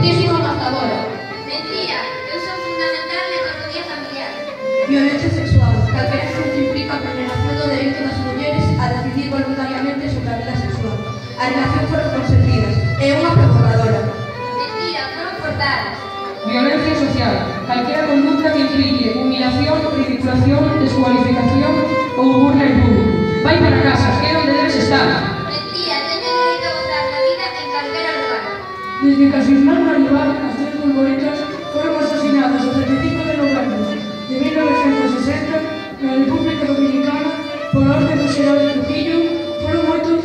muchísimo más ahora. Mentira, eu son fundamental na economía familiar. Violencia sexual, calquera que implica a vulneración do dereito das mulleres a decidir voluntariamente sobre a vida sexual. As relacións foron consentidas. É unha provocadora. Mentira, foron forzadas. Violencia social, calquera conducta que implique humillación, ridiculación, descualificación ou burla en público. Vai para casa, que é onde debes estar. Mentira, teño dereito a gozar da vida en calquera lugar. Desde que as irmás Maribal, as tres polvoritas, foron asasinadas o 35 de novembro de 1960 na República Dominicana por orde do xeral Trujillo, foron moitos